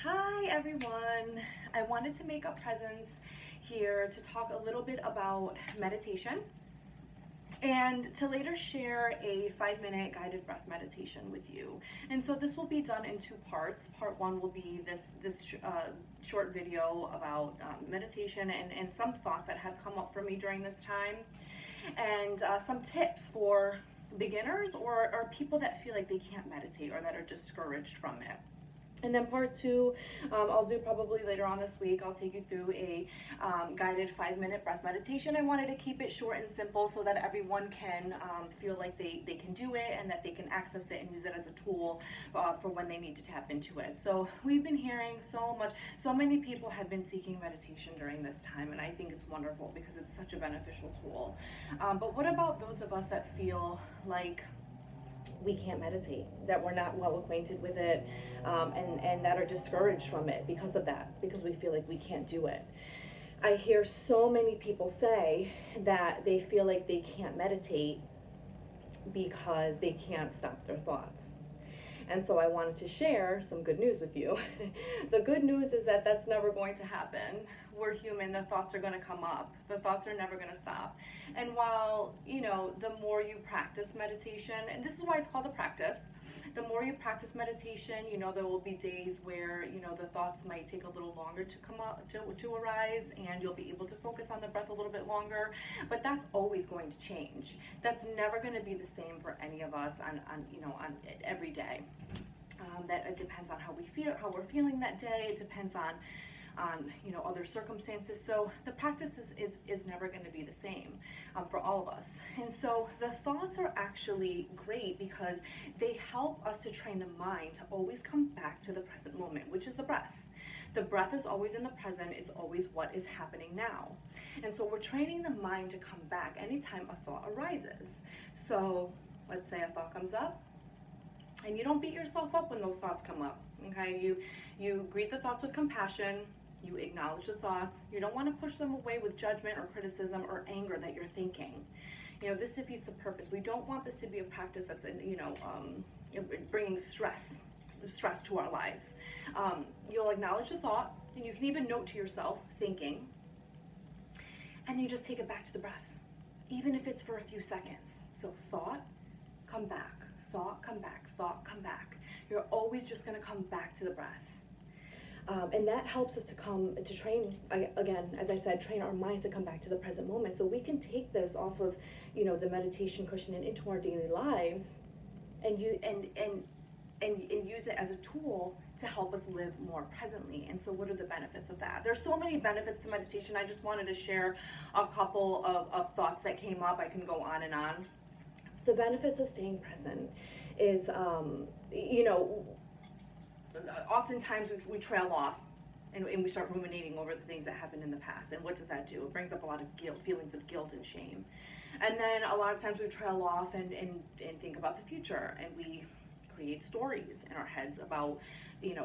Hi everyone. I wanted to make a presence here to talk a little bit about meditation and to later share a 5-minute guided breath meditation with you. And so this will be done in two parts. Part one will be this short video about meditation and some thoughts that have come up for me during this time, and some tips for beginners or people that feel like they can't meditate or that are discouraged from it. And then part two, I'll do probably later on this week. I'll take you through a guided 5-minute breath meditation. I wanted to keep it short and simple so that everyone can feel like they can do it and that they can access it and use it as a tool for when they need to tap into it. So we've been hearing so many people have been seeking meditation during this time, and I think it's wonderful because it's such a beneficial tool. But what about those of us that feel like we can't meditate, that we're not well acquainted with it, and that are discouraged from it because of that, because we feel like we can't do it? I hear so many people say that they feel like they can't meditate because they can't stop their thoughts. And so I wanted to share some good news with you. The good news is that that's never going to happen. We're human, the thoughts are going to come up. The thoughts are never going to stop. And while, the more you practice meditation, and this is why it's called a practice, the more you practice meditation, there will be days where, the thoughts might take a little longer to come up, to arise, and you'll be able to focus on the breath a little bit longer. But that's always going to change. That's never going to be the same for any of us on every day. That it depends on how we're feeling that day. It depends on other circumstances. So the practice is never going to be the same for all of us. And so the thoughts are actually great because they help us to train the mind to always come back to the present moment, which is the breath. The breath is always in the present. It's always what is happening now. And so we're training the mind to come back anytime a thought arises. So let's say a thought comes up, and you don't beat yourself up when those thoughts come up, okay? You greet the thoughts with compassion. You acknowledge the thoughts. You don't want to push them away with judgment or criticism or anger that you're thinking. This defeats the purpose. We don't want this to be a practice that's, bringing stress to our lives. You'll acknowledge the thought, and you can even note to yourself, thinking, and you just take it back to the breath, even if it's for a few seconds. So thought, come back. Thought, come back. Thought, come back. You're always just going to come back to the breath. And that helps us to train, again, as I said, train our minds to come back to the present moment. So we can take this off of, the meditation cushion and into our daily lives and use it as a tool to help us live more presently. And so what are the benefits of that? There's so many benefits to meditation. I just wanted to share a couple of thoughts that came up. I can go on and on. The benefits of staying present is, oftentimes we trail off and we start ruminating over the things that happened in the past. And what does that do? It brings up a lot of feelings of guilt and shame. And then a lot of times we trail off and think about the future, and we create stories in our heads about,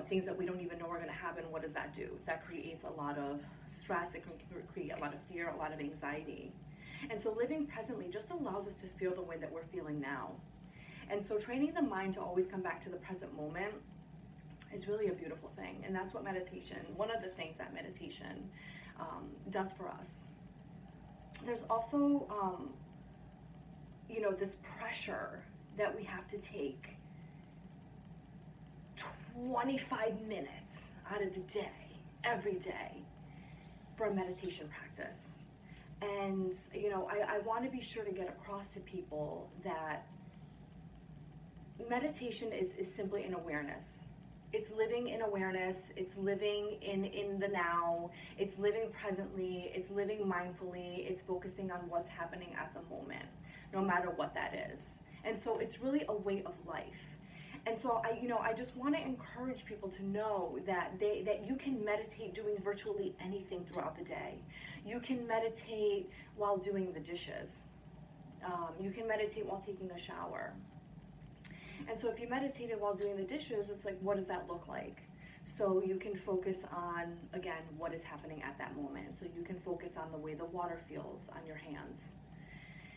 things that we don't even know are going to happen. What does that do? That creates a lot of stress. It can create a lot of fear, a lot of anxiety. And so living presently just allows us to feel the way that we're feeling now. And so training the mind to always come back to the present moment is really a beautiful thing. And that's what one of the things that meditation does for us. There's also, this pressure that we have to take 25 minutes out of the day, every day, for a meditation practice. And, I want to be sure to get across to people that meditation is simply an awareness. It's living in awareness. It's living in the now. It's living presently. It's living mindfully. It's focusing on what's happening at the moment, no matter what that is. And so it's really a way of life. And so I just want to encourage people to know that you can meditate doing virtually anything throughout the day. You can meditate while doing the dishes. You can meditate while taking a shower. And so if you meditated while doing the dishes, it's like, what does that look like? So you can focus on, again, what is happening at that moment. So you can focus on the way the water feels on your hands.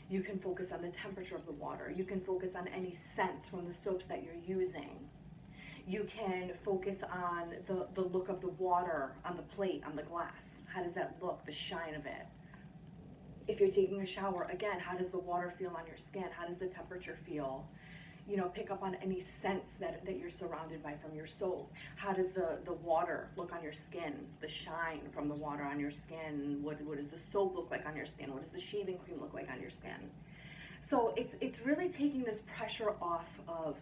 You can focus on the temperature of the water. You can focus on any scents from the soaps that you're using. You can focus on the look of the water on the plate, on the glass. How does that look, the shine of it? If you're taking a shower, again, how does the water feel on your skin? How does the temperature feel? Pick up on any scents that you're surrounded by from your soap. How does the water look on your skin? The shine from the water on your skin. What does the soap look like on your skin? What does the shaving cream look like on your skin? So it's really taking this pressure off of,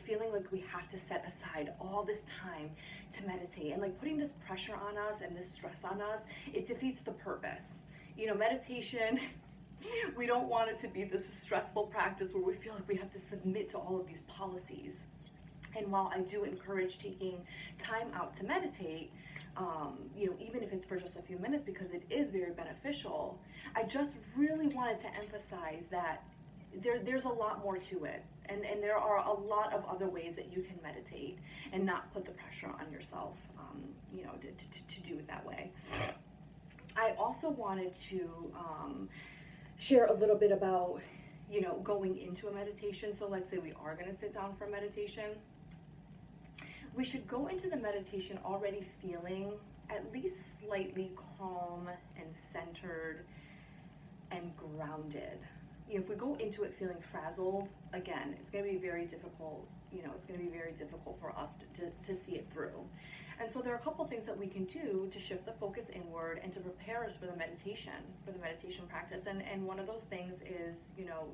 feeling like we have to set aside all this time to meditate, and like putting this pressure on us and this stress on us, it defeats the purpose. Meditation, we don't want it to be this stressful practice where we feel like we have to submit to all of these policies. And while I do encourage taking time out to meditate, even if it's for just a few minutes, because it is very beneficial, I just really wanted to emphasize that there's a lot more to it. And there are a lot of other ways that you can meditate and not put the pressure on yourself, to do it that way. I also wanted to share a little bit about, going into a meditation. So let's say we are going to sit down for meditation. We should go into the meditation already feeling at least slightly calm and centered and grounded. If we go into it feeling frazzled, again, it's going to be very difficult. It's going to be very difficult for us to see it through. And so there are a couple things that we can do to shift the focus inward and to prepare us for the meditation practice. And one of those things is,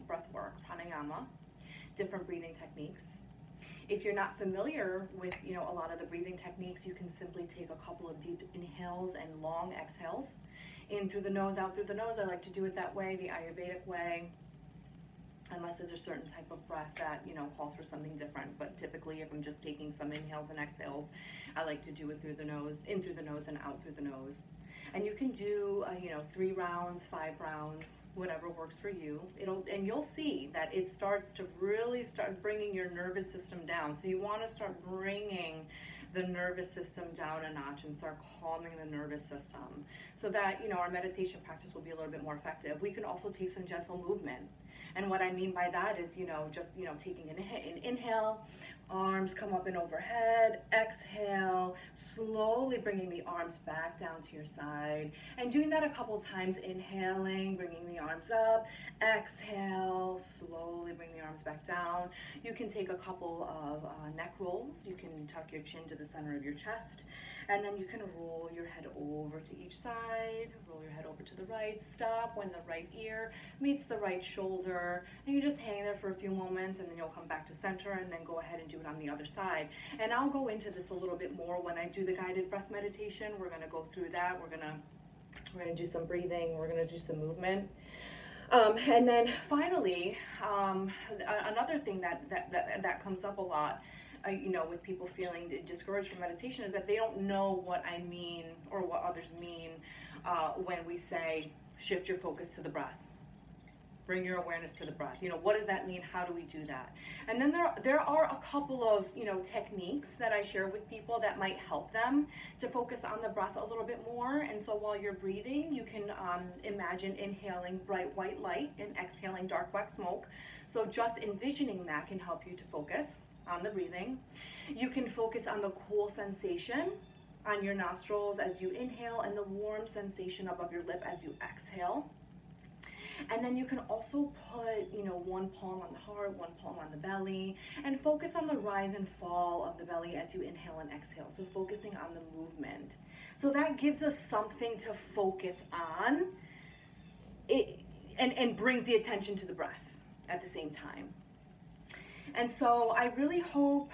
breath work, pranayama, different breathing techniques. If you're not familiar with, a lot of the breathing techniques, you can simply take a couple of deep inhales and long exhales. In through the nose, out through the nose. I like to do it that way, the Ayurvedic way, unless there's a certain type of breath that, calls for something different. But typically, if I'm just taking some inhales and exhales, I like to do it through the nose, in through the nose and out through the nose. And you can do, 3 rounds, 5 rounds, whatever works for you. And you'll see that it starts to really start bringing your nervous system down. So you want to start bringing the nervous system down a notch and start calming the nervous system so that, our meditation practice will be a little bit more effective. We can also take some gentle movement. And what I mean by that is, taking an inhale, arms come up and overhead, exhale, slowly bringing the arms back down to your side, and doing that a couple times, inhaling, bringing the arms up, exhale, slowly bring the arms back down. You can take a couple of neck rolls. You can tuck your chin to the center of your chest, and then you can roll your head over to each side, roll your head over to the right, stop when the right ear meets the right shoulder, and you just hang there for a few moments, and then you'll come back to center, and then go ahead and do it on the other side. And I'll go into this a little bit more when I do the guided breath meditation. We're going to go through that. We're going to do some breathing. We're going to do some movement. And then finally, another thing that comes up a lot, with people feeling discouraged from meditation, is that they don't know what I mean or what others mean when we say shift your focus to the breath. Bring your awareness to the breath. What does that mean? How do we do that? And then there are a couple of, techniques that I share with people that might help them to focus on the breath a little bit more. And so while you're breathing, you can imagine inhaling bright white light and exhaling dark black smoke. So just envisioning that can help you to focus on the breathing. You can focus on the cool sensation on your nostrils as you inhale and the warm sensation above your lip as you exhale. And then you can also put, one palm on the heart, one palm on the belly, and focus on the rise and fall of the belly as you inhale and exhale. So focusing on the movement. So that gives us something to focus on, and brings the attention to the breath at the same time. And so I really hope,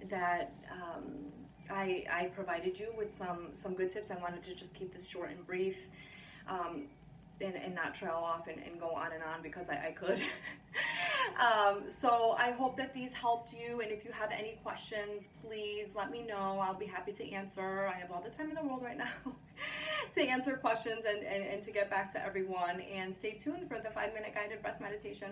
that I provided you with some good tips. I wanted to just keep this short and brief. And not trail off and go on and on because I could. So I hope that these helped you, and if you have any questions, please let me know. I'll be happy to answer. I have all the time in the world right now to answer questions and to get back to everyone. And stay tuned for the 5-minute guided breath meditation.